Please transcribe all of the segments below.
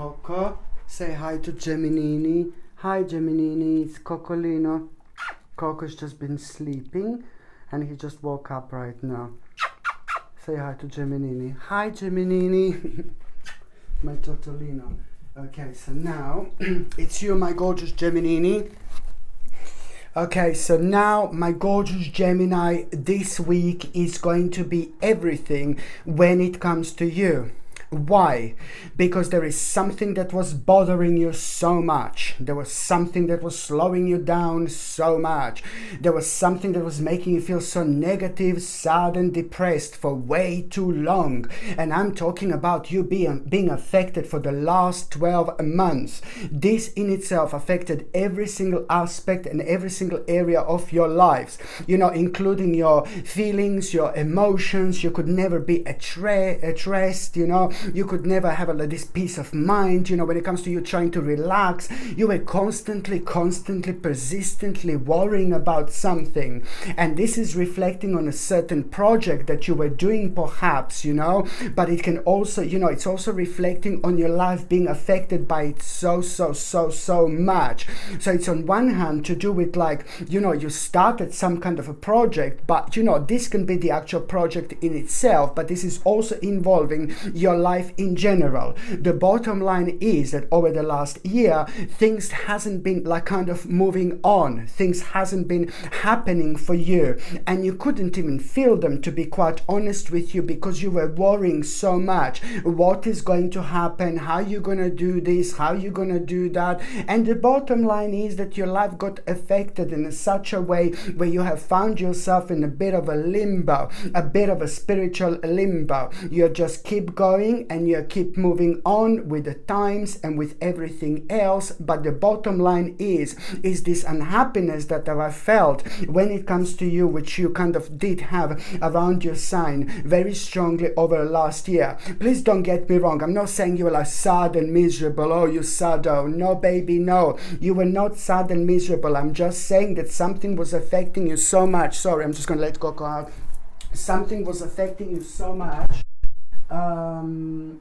Coco. Say hi to Gemini. Hi Gemini, it's Cocolino. Coco's just been sleeping and he just woke up right now. Say hi to Gemini. Hi Gemini. My Totolino. Okay, so now it's you, my gorgeous Gemini. Okay, so now my gorgeous Gemini, this week is going to be everything when it comes to you. Why? Because there is something that was bothering you so much. There was something that was slowing you down so much. There was something that was making you feel so negative, sad and depressed for way too long. And I'm talking about you being affected for the last 12 months. This in itself affected every single aspect and every single area of your lives. You know, including your feelings, your emotions. You could never be at rest, you know. You could never have this peace of mind, you know, when it comes to you trying to relax. You were constantly, persistently worrying about something. And this is reflecting on a certain project that you were doing perhaps, you know, but it can also, you know, it's also reflecting on your life being affected by it so much. So it's on one hand to do with, like, you know, you started some kind of a project, but, you know, this can be the actual project in itself, but this is also involving your life in general. The bottom line is that over the last year, things hasn't been like kind of moving on. Things hasn't been happening for you, and you couldn't even feel them, to be quite honest with you, because you were worrying so much. What is going to happen? How you gonna do this? How you gonna do that? And the bottom line is that your life got affected in such a way where you have found yourself in a bit of a limbo, a bit of a spiritual limbo. You just keep going and you keep moving on with the times and with everything else, but the bottom line is this unhappiness that I felt when it comes to you, which you kind of did have around your sign very strongly over last year. Please don't get me wrong, I'm not saying you were like sad and miserable. Oh, you sad. Oh no, baby, no, you were not sad and miserable. I'm just saying that something was affecting you so much. Sorry, I'm just gonna let Coco out. Something was affecting you so much.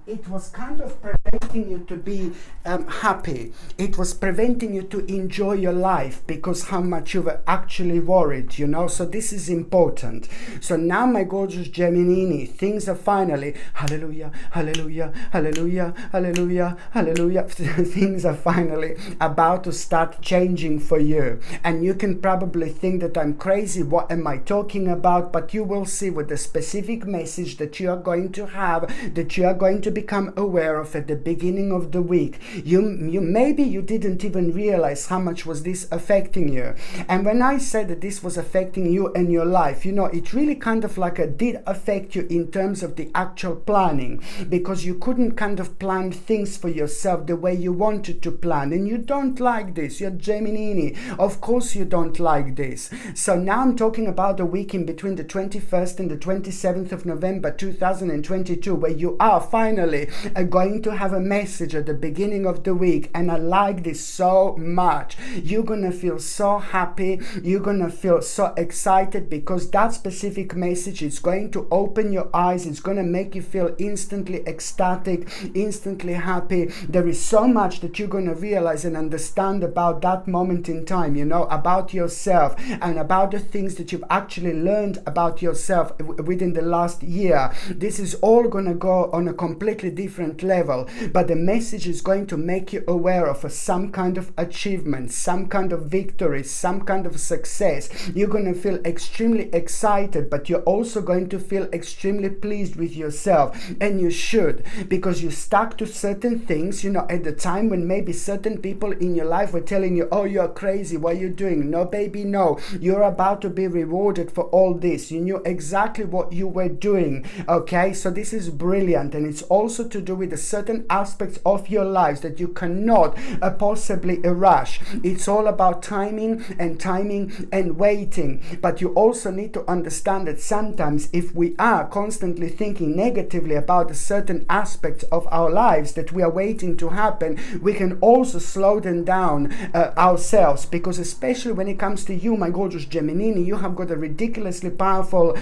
It was kind of preventing you to be happy. It was preventing you to enjoy your life because how much you were actually worried, you know. So this is important. So now, my gorgeous Gemini, things are finally, hallelujah, hallelujah, hallelujah, hallelujah, hallelujah. Things are finally about to start changing for you. And you can probably think that I'm crazy. What am I talking about? But you will see with the specific message that you are going to have, that you are going to become aware of at the beginning of the week. You maybe you didn't even realize how much was this affecting you. And when I said that this was affecting you and your life, you know, it really kind of like did affect you in terms of the actual planning, because you couldn't kind of plan things for yourself the way you wanted to plan. And you don't like this. You're Gemini. Of course you don't like this. So now I'm talking about the week in between the 21st and the 27th of November 2022, where you are finally going to have a message at the beginning of the week. And I like this so much. You're gonna feel so happy, you're gonna feel so excited, because that specific message is going to open your eyes. It's gonna make you feel instantly ecstatic, instantly happy. There is so much that you're gonna realize and understand about that moment in time, you know, about yourself and about the things that you've actually learned about yourself within the last year. This is all gonna go on a completely different level, but the message is going to make you aware of some kind of achievement, some kind of victory, some kind of success. You're going to feel extremely excited, but you're also going to feel extremely pleased with yourself, and you should, because you stuck to certain things, you know, at the time when maybe certain people in your life were telling you, oh, you're crazy, what are you doing? No, baby, no, you're about to be rewarded for all this. You knew exactly what you were doing. Okay, so this is brilliant, and it's also to do with the certain aspects of your lives that you cannot possibly rush. It's all about timing and waiting. But you also need to understand that sometimes if we are constantly thinking negatively about a certain aspects of our lives that we are waiting to happen, we can also slow them down ourselves, because especially when it comes to you, my gorgeous Gemini, you have got a ridiculously powerful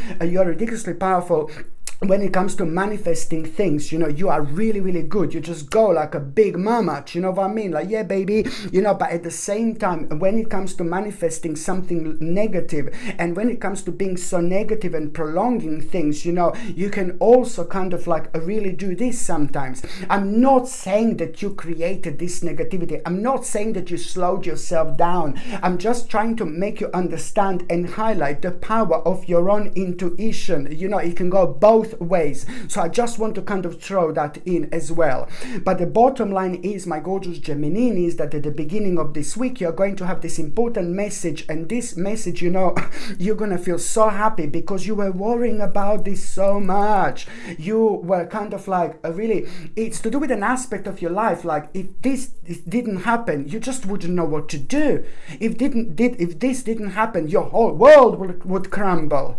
when it comes to manifesting things, you know, you are really, really good. You just go like a big mama, you know what I mean? Like, yeah, baby, you know, but at the same time, when it comes to manifesting something negative, and when it comes to being so negative and prolonging things, you know, you can also kind of like really do this sometimes. I'm not saying that you created this negativity. I'm not saying that you slowed yourself down. I'm just trying to make you understand and highlight the power of your own intuition. You know, it can go both ways. So I just want to kind of throw that in as well. But the bottom line is, my gorgeous Gemini, is that at the beginning of this week you're going to have this important message, and this message, you know, you're gonna feel so happy because you were worrying about this so much. You were kind of like really, it's to do with an aspect of your life. Like, if this didn't happen, you just wouldn't know what to do. If this didn't happen, your whole world would crumble.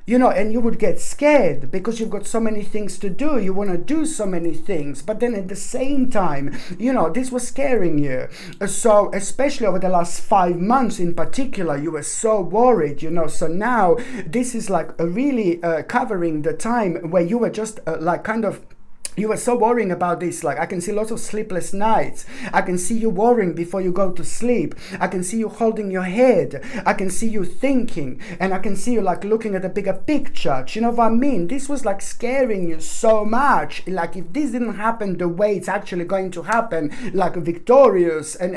You know, and you would get scared because you've got so many things to do. You want to do so many things. But then at the same time, you know, this was scaring you. So especially over the last 5 months in particular, you were so worried, you know. So now this is like really covering the time where you were just like kind of, you were so worrying about this. Like, I can see lots of sleepless nights. I can see you worrying before you go to sleep. I can see you holding your head. I can see you thinking. And I can see you like looking at a bigger picture. Do you know what I mean? This was like scaring you so much. Like, if this didn't happen the way it's actually going to happen, like victorious and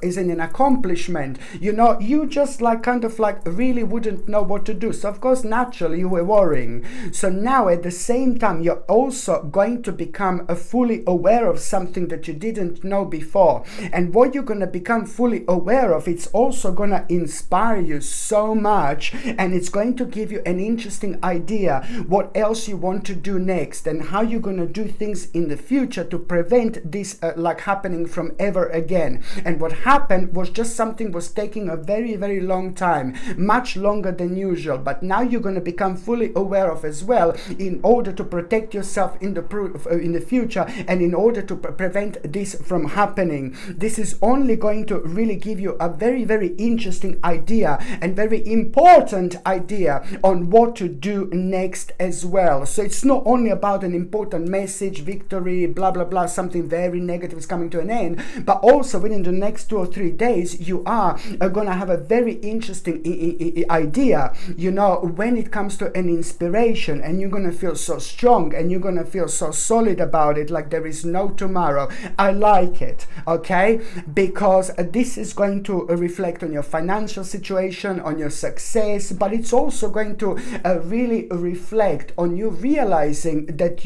is an accomplishment, you know, you just like kind of like really wouldn't know what to do. So of course, naturally you were worrying. So now at the same time, you're also going to become fully aware of something that you didn't know before. And what you're going to become fully aware of, it's also going to inspire you so much, and it's going to give you an interesting idea what else you want to do next, and how you're going to do things in the future to prevent this like happening from ever again. And what happened was just something was taking a very, very long time, much longer than usual, but now you're going to become fully aware of as well, in order to protect yourself in the future, and in order to prevent this from happening. This is only going to really give you a very, very interesting idea and very important idea on what to do next as well. So it's not only about an important message, victory, blah blah blah, something very negative is coming to an end, but also within the next 2 or 3 days you are gonna have a very interesting idea, you know, when it comes to an inspiration, and you're gonna feel so strong, and you're gonna feel so solid about it, like there is no tomorrow. I like it, okay? Because this is going to reflect on your financial situation, on your success, but it's also going to really reflect on you realizing that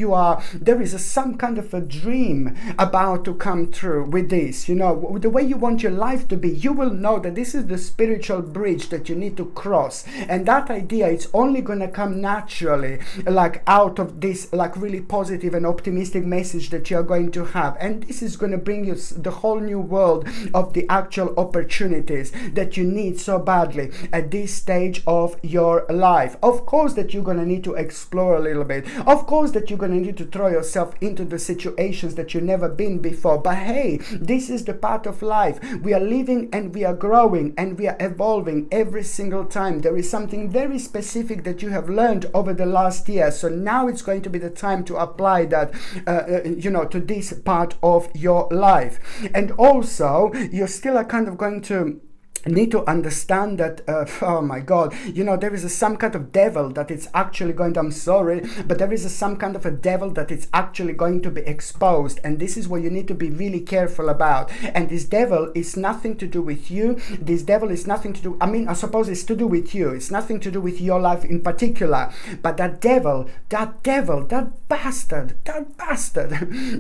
there is some kind of a dream about to come through with this, you know, the way you want your life to be. You will know that this is the spiritual bridge that you need to cross, and that idea, it's only going to come naturally, like out of this like really positive and optimistic message that you're going to have. And this is going to bring you the whole new world of the actual opportunities that you need so badly at this stage of your life. Of course that you're going to need to explore a little bit. Of course that you're going to need to throw yourself into the situations that you've never been before. But hey, this is the part of life. We are living and we are growing and we are evolving every single time. There is something very specific that you have learned over the last year. So now it's going to be the time to apply that, you know, to this part of your life. And also, you're still kind of going to need to understand that oh my god, you know, there is some kind of devil that it's actually going to, I'm sorry, but there is some kind of a devil that it's actually going to be exposed, and this is what you need to be really careful about. And this devil is nothing to do with you. This devil is nothing to do, I mean, I suppose it's to do with you, it's nothing to do with your life in particular, but that bastard,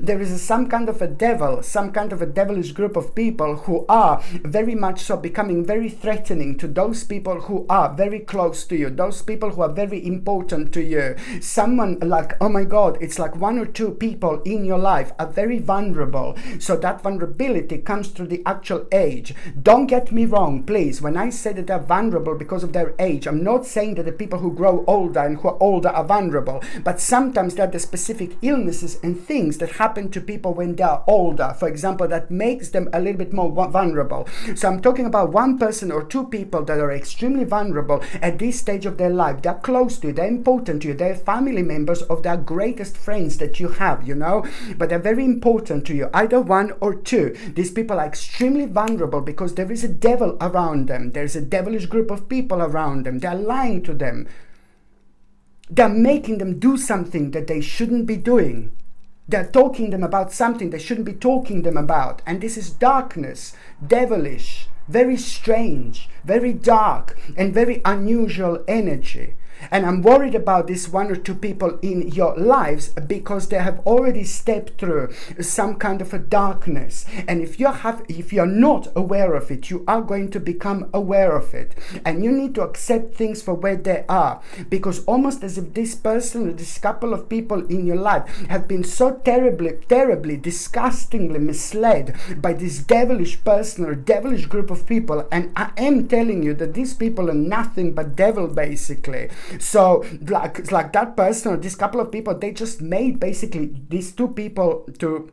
there is some kind of a devil, some kind of a devilish group of people who are very much so becoming very threatening to those people who are very close to you, those people who are very important to you. Someone like, oh my god, it's like 1 or 2 people in your life are very vulnerable. So that vulnerability comes through the actual age. Don't get me wrong, please. When I say that they're vulnerable because of their age, I'm not saying that the people who grow older and who are older are vulnerable, but sometimes there are the specific illnesses and things that happen to people when they are older, for example, that makes them a little bit more vulnerable. So I'm talking about one person or two people that are extremely vulnerable at this stage of their life. They're close to you, they're important to you, they're family members of their greatest friends that you have, you know, but they're very important to you, either one or two. These people are extremely vulnerable because there is a devil around them. There's a devilish group of people around them. They're lying to them. They're making them do something that they shouldn't be doing. They're talking them about something they shouldn't be talking them about. And this is darkness, devilish, very strange, very dark, and very unusual energy. And I'm worried about this one or two people in your lives because they have already stepped through some kind of a darkness. And if you're not aware of it, you are going to become aware of it. And you need to accept things for where they are. Because almost as if this person or this couple of people in your life have been so terribly, disgustingly misled by this devilish person or devilish group of people. And I am telling you that these people are nothing but devil, basically. So like that person or this couple of people, they just made basically these two people to,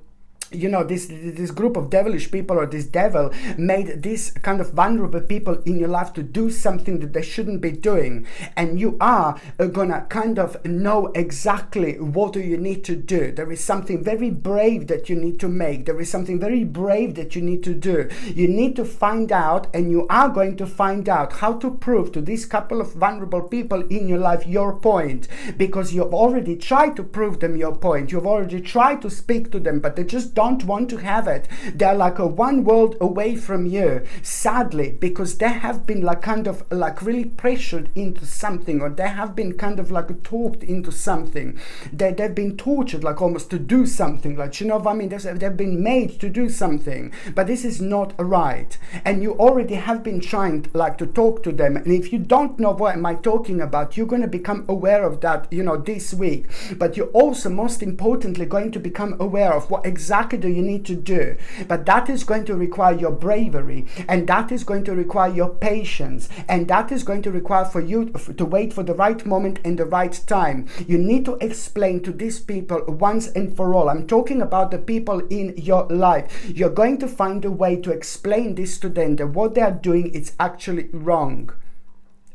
you know, this group of devilish people, or this devil made this kind of vulnerable people in your life to do something that they shouldn't be doing. And you are gonna kind of know exactly what do you need to do. There is something very brave that you need to make. There is something very brave that you need to do. You need to find out, and you are going to find out how to prove to this couple of vulnerable people in your life your point, because you've already tried to prove them your point. You've already tried to speak to them, but they just don't want to have it. They're like a one world away from you, sadly, because they have been like kind of like really pressured into something, or they have been kind of like talked into something. They've been tortured like almost to do something, like, you know what I mean? They've been made to do something, but this is not right. And you already have been trying like to talk to them. And if you don't know what am I talking about, you're going to become aware of that, you know, this week. But you're also most importantly going to become aware of what exactly do you need to do. But that is going to require your bravery, and that is going to require your patience, and that is going to require for you to wait for the right moment and the right time. You need to explain to these people once and for all. I'm talking about the people in your life. You're going to find a way to explain this to them, that what they are doing is actually wrong.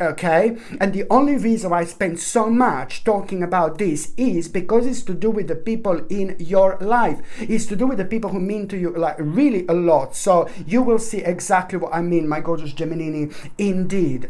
Okay, and the only reason why I spend so much talking about this is because it's to do with the people in your life. It's to do with the people who mean to you like really a lot. So you will see exactly what I mean, my gorgeous Gemini, indeed.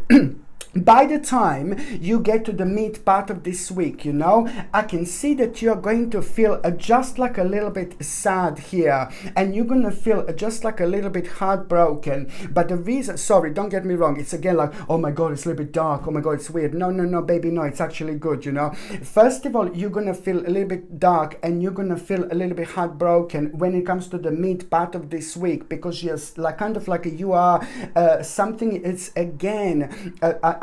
By the time you get to the mid part of this week, you know, I can see that you're going to feel just like a little bit sad here, and you're going to feel just like a little bit heartbroken. But the reason, sorry, don't get me wrong, it's again like, oh my God, it's a little bit dark, oh my God, it's weird. No, baby, no, it's actually good, you know. First of all, you're going to feel a little bit dark, and you're going to feel a little bit heartbroken when it comes to the mid part of this week, because you're like kind of like you are something, it's again,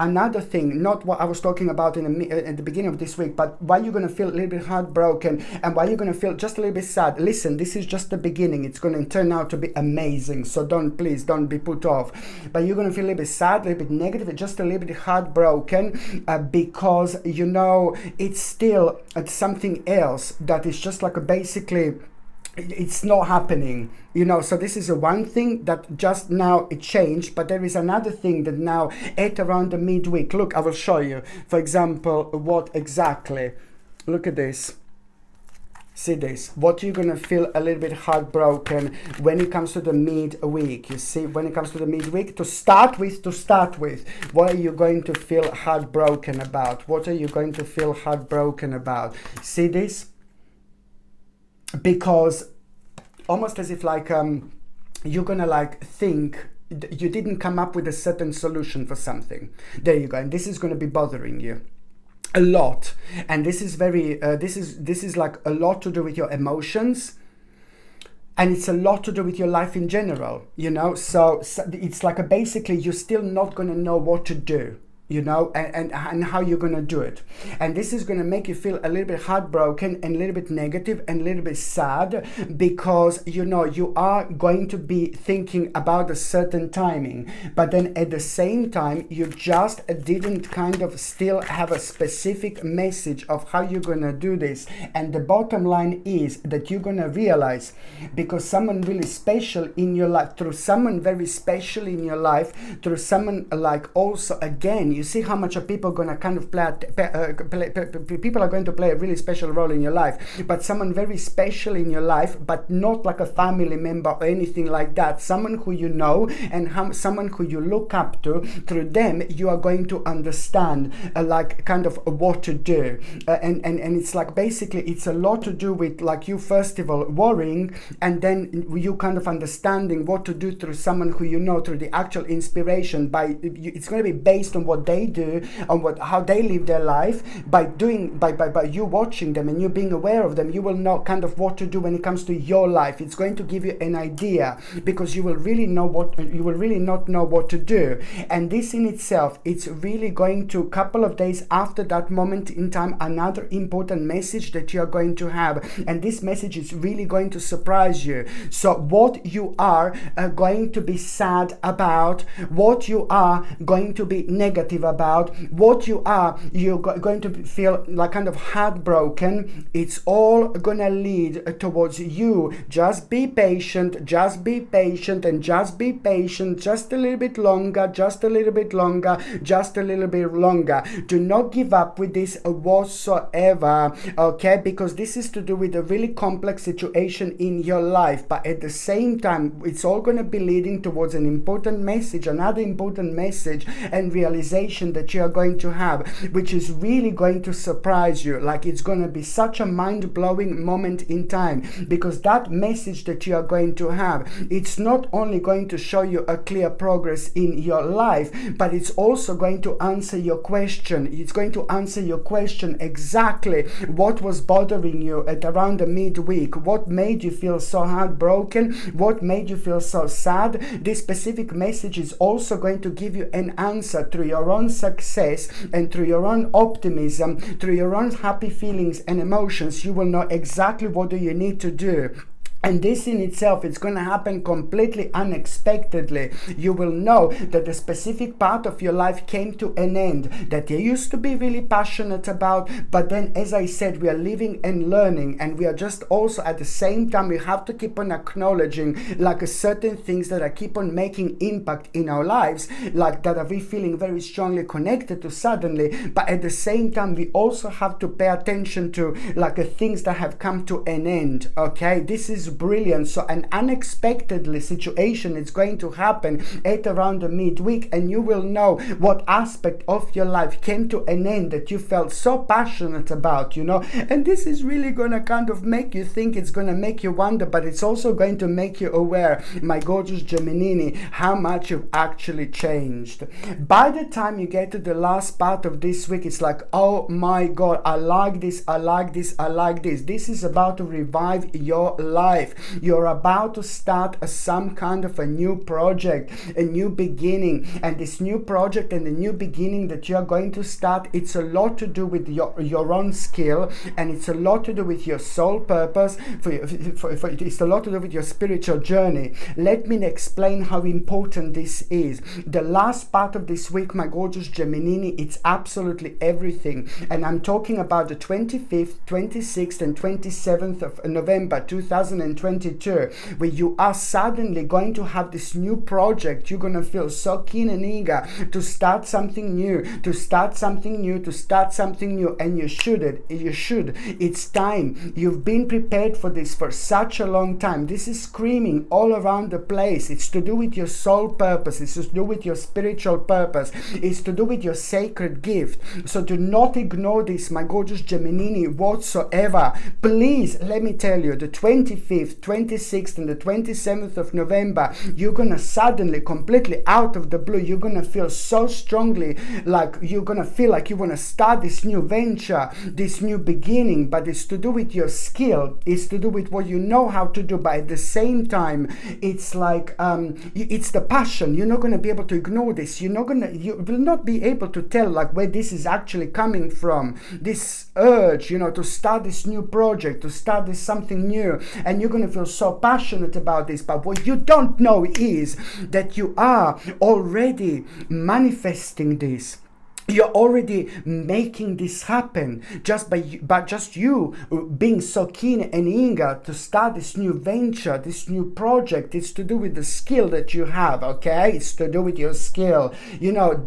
another thing, not what I was talking about at the beginning of this week, but why you're going to feel a little bit heartbroken and why you're going to feel just a little bit sad. Listen, this is just the beginning. It's going to turn out to be amazing. So please don't be put off. But you're going to feel a little bit sad, a little bit negative, just a little bit heartbroken because, you know, it's still something else that is just like basically, it's not happening, you know. So this is a one thing that just now it changed, but there is another thing that now at around the midweek. Look, I will show you, for example, what exactly. Look at this. See this, what you're gonna feel a little bit heartbroken when it comes to the midweek. You see, when it comes to the midweek, to start with, what are you going to feel heartbroken about? What are you going to feel heartbroken about? See this? Because almost as if like you're gonna like think you didn't come up with a certain solution for something. There you go, and this is going to be bothering you a lot. And this is very this is like a lot to do with your emotions, and it's a lot to do with your life in general, you know. So it's like basically you're still not going to know what to do. you know, and how you're going to do it. And this is going to make you feel a little bit heartbroken and a little bit negative and a little bit sad, because, you know, you are going to be thinking about a certain timing, but then at the same time, you just didn't kind of still have a specific message of how you're going to do this. And the bottom line is that you're going to realize, because someone really special in your life, through someone very special in your life, through someone like also, again, you see how much are people going to kind of people are going to play a really special role in your life, but someone very special in your life, but not like a family member or anything like that, someone who you know and someone who you look up to. Through them you are going to understand like kind of what to do, and it's like basically it's a lot to do with like you first of all worrying, and then you kind of understanding what to do through someone who you know, through the actual inspiration. By it's going to be based on what they do, on how they live their life. By you watching them and you being aware of them, you will know kind of what to do when it comes to your life. It's going to give you an idea, because you will really not know what to do. And this in itself, it's really going to, couple of days after that moment in time, another important message that you are going to have, and this message is really going to surprise you. So what you are going to be sad about, what you are going to be negative about, what you're going to feel like kind of heartbroken, it's all gonna lead towards you. Just be patient, and just be patient, just a little bit longer, just a little bit longer, just a little bit longer. Do not give up with this whatsoever, okay? Because this is to do with a really complex situation in your life, but at the same time, it's all going to be leading towards an important message, another important message and realization that you are going to have, which is really going to surprise you. Like, it's going to be such a mind-blowing moment in time, because that message that you are going to have, it's not only going to show you a clear progress in your life, but it's also going to answer your question. It's going to answer your question exactly what was bothering you at around the midweek, what made you feel so heartbroken, what made you feel so sad. This specific message is also going to give you an answer through your own success and through your own optimism, through your own happy feelings and emotions. You will know exactly what do you need to do. And this in itself, it's going to happen completely unexpectedly. You will know that a specific part of your life came to an end that you used to be really passionate about. But then, as I said, we are living and learning, and we are just also at the same time, we have to keep on acknowledging like certain things that are keep on making impact in our lives, like that are we feeling very strongly connected to suddenly. But at the same time, we also have to pay attention to like things that have come to an end. Okay, this is brilliant. So an unexpectedly situation is going to happen at around the midweek, and you will know what aspect of your life came to an end that you felt so passionate about, you know. And this is really going to kind of make you think, it's going to make you wonder, but it's also going to make you aware, my gorgeous Gemini, how much you've actually changed. By the time you get to the last part of this week, it's like, oh my God, I like this, I like this, I like this. This is about to revive your life. You're about to start some kind of a new project, a new beginning. And this new project and the new beginning that you're going to start, it's a lot to do with your own skill, and it's a lot to do with your soul purpose, it's a lot to do with your spiritual journey. Let me explain how important this is. The last part of this week, my gorgeous Gemini, it's absolutely everything. And I'm talking about the 25th, 26th and 27th of November 2022, where you are suddenly going to have this new project. You're going to feel so keen and eager to start something new, and you should. It's time. You've been prepared for this for such a long time. This is screaming all around the place. It's to do with your soul purpose. It's to do with your spiritual purpose. It's to do with your sacred gift. So do not ignore this, my gorgeous Gemini, whatsoever. Please, let me tell you, the 25th, 25th, 26th, and the 27th of November, you're gonna suddenly, completely out of the blue, you're gonna feel so strongly like you're gonna feel like you wanna start this new venture, this new beginning, but it's to do with your skill, it's to do with what you know how to do, but at the same time, it's like, it's the passion. You're not gonna be able to ignore this. You will not be able to tell like where this is actually coming from, this urge, to start this new project, to start this something new, and you're going to feel so passionate about this. But what you don't know is that you are already manifesting this. You're already making this happen just by just you being so keen and eager to start this new venture, this new project. It's to do with the skill that you have, okay? It's to do with your skill.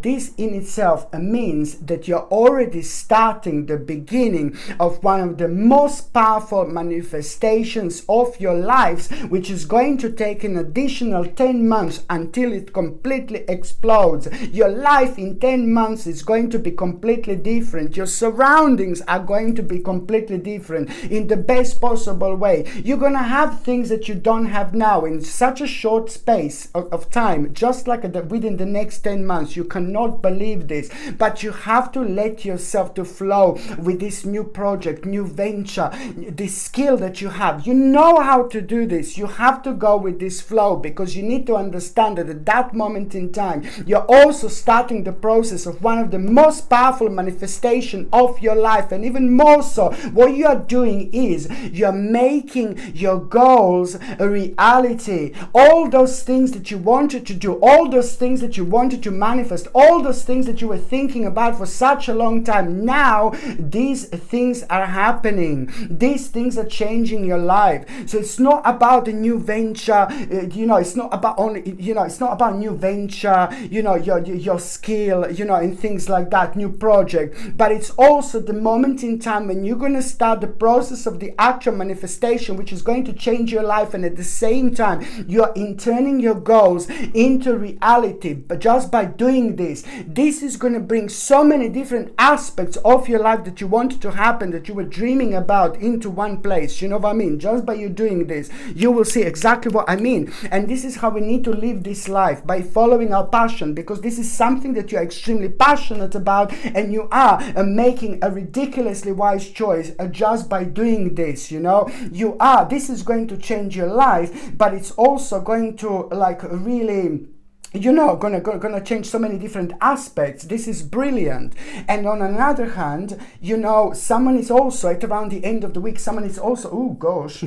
This in itself means that you're already starting the beginning of one of the most powerful manifestations of your lives, which is going to take an additional 10 months until it completely explodes. Your life in 10 months is going to be completely different. Your surroundings are going to be completely different in the best possible way. You're going to have things that you don't have now in such a short space of time, just like within the next 10 months. You cannot believe this, but you have to let yourself to flow with this new project, new venture, this skill that you have. You know how to do this. You have to go with this flow, because you need to understand that at that moment in time, you're also starting the process of one of the most powerful manifestation of your life. And even more so, what you are doing is you're making your goals a reality. All those things that you wanted to do, all those things that you wanted to manifest, all those things that you were thinking about for such a long time, now these things are happening. These things are changing your life. So it's not about a new venture, it's not about only, it's not about new venture, your skill, and things like that, new project, but it's also the moment in time when you're going to start the process of the actual manifestation, which is going to change your life. And at the same time, you're turning your goals into reality. But just by doing this is going to bring so many different aspects of your life that you wanted to happen, that you were dreaming about, into one place. You know what I mean? Just by you doing this, you will see exactly what I mean. And this is how we need to live this life, by following our passion, because this is something that you're extremely passionate about, and you are making a ridiculously wise choice just by doing this. This is going to change your life, but it's also going to really gonna change so many different aspects. This is brilliant. And on another hand, someone is also at around the end of the week, someone is also, oh gosh,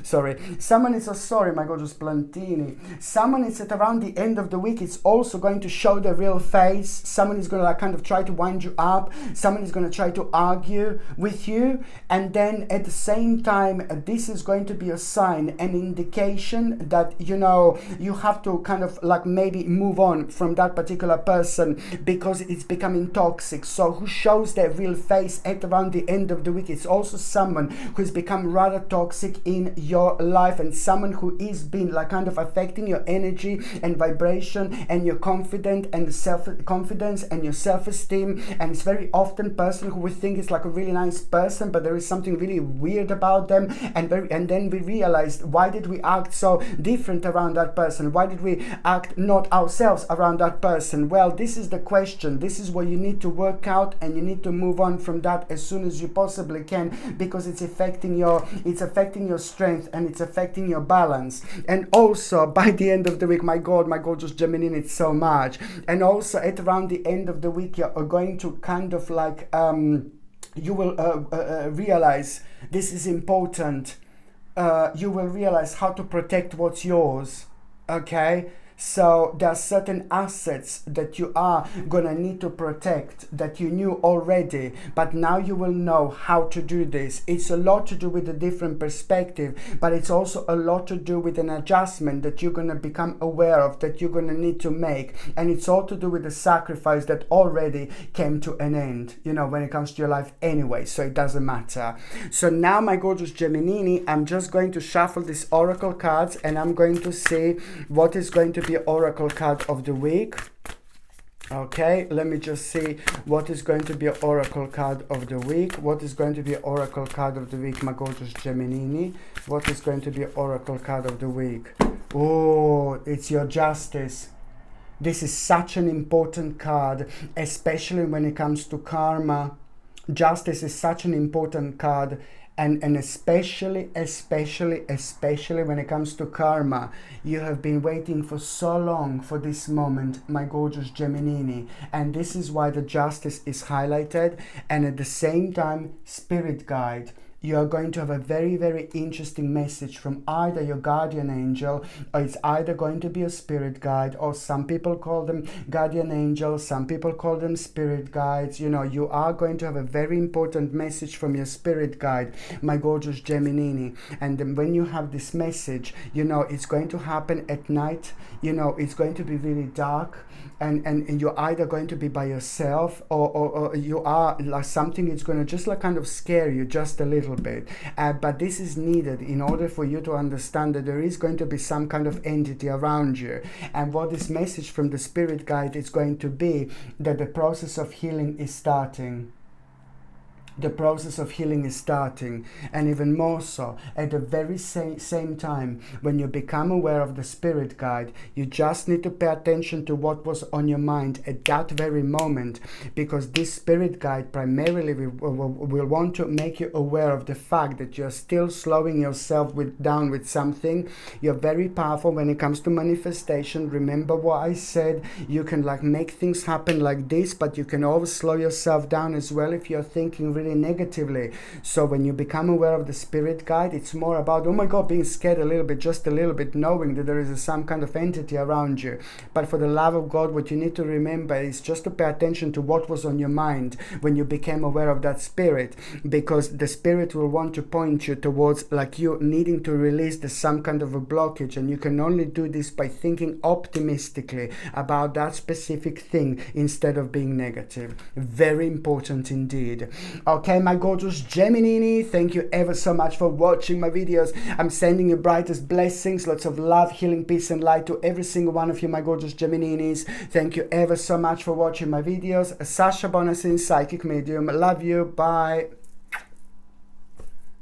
sorry, someone is, sorry, my gorgeous Plantini, someone is at around the end of the week, it's also going to show their real face. Someone is gonna kind of try to wind you up, someone is gonna try to argue with you, and then at the same time, this is going to be a sign, an indication that you have to kind of maybe move on from that particular person, because it's becoming toxic. So who shows their real face at around the end of the week? It's also someone who's become rather toxic in your life, and someone who is been kind of affecting your energy and vibration and your confidence and self-confidence and your self-esteem. And it's very often person who we think is a really nice person, but there is something really weird about them, and then we realize, why did we act so different around that person? Why did we act not ourselves around that person? Well, this is the question. This is what you need to work out, and you need to move on from that as soon as you possibly can, because it's affecting your strength, and it's affecting your balance. And also by the end of the week, my God, my gorgeous Gemini, it's so much. And also at around the end of the week, you're going to kind of you will realize, this is important, you will realize how to protect what's yours. Okay, so there are certain assets that you are gonna need to protect that you knew already, but now you will know how to do this. It's a lot to do with a different perspective, but it's also a lot to do with an adjustment that you're gonna become aware of, that you're gonna need to make. And it's all to do with the sacrifice that already came to an end, when it comes to your life anyway, so it doesn't matter. So now, my gorgeous Gemini, I'm just going to shuffle these oracle cards, and I'm going to see what is going to be oracle card of the week. Okay, let me just see what is going to be an oracle card of the week. What is going to be an oracle card of the week, my gorgeous Gemini? What is going to be an oracle card of the week? Oh, it's your justice. This is such an important card, especially when it comes to karma. Justice is such an important card. And especially when it comes to karma, you have been waiting for so long for this moment, my gorgeous Gemini. And this is why the justice is highlighted. And at the same time, spirit guide. You are going to have a very, very interesting message from either your guardian angel, or it's either going to be a spirit guide, or some people call them guardian angels, some people call them spirit guides. You know, you are going to have a very important message from your spirit guide, my gorgeous Gemini. And then when you have this message, you know, it's going to happen at night. You know, it's going to be really dark. And you're either going to be by yourself, or you are like something is going to just like kind of scare you just a little bit. But this is needed in order for you to understand that there is going to be some kind of entity around you. And what this message from the spirit guide is going to be, that the process of healing is starting. The process of healing is starting, and even more so at the very same time, when you become aware of the spirit guide, you just need to pay attention to what was on your mind at that very moment, because this spirit guide primarily will want to make you aware of the fact that you're still slowing yourself down with something. You're very powerful when it comes to manifestation. Remember what I said, you can like make things happen like this, but you can always slow yourself down as well if you're thinking really negatively. So when you become aware of the spirit guide, it's more about, oh my god, being scared a little bit, just a little bit, knowing that there is some kind of entity around you. But for the love of God, what you need to remember is just to pay attention to what was on your mind when you became aware of that spirit, because the spirit will want to point you towards like you needing to release some kind of a blockage, and you can only do this by thinking optimistically about that specific thing instead of being negative. Very important indeed. Okay, my gorgeous Gemini, thank you ever so much for watching my videos. I'm sending you brightest blessings, lots of love, healing, peace and light to every single one of you, my gorgeous Geminis. Thank you ever so much for watching my videos. Sasha Bonasin, psychic medium. Love you. Bye.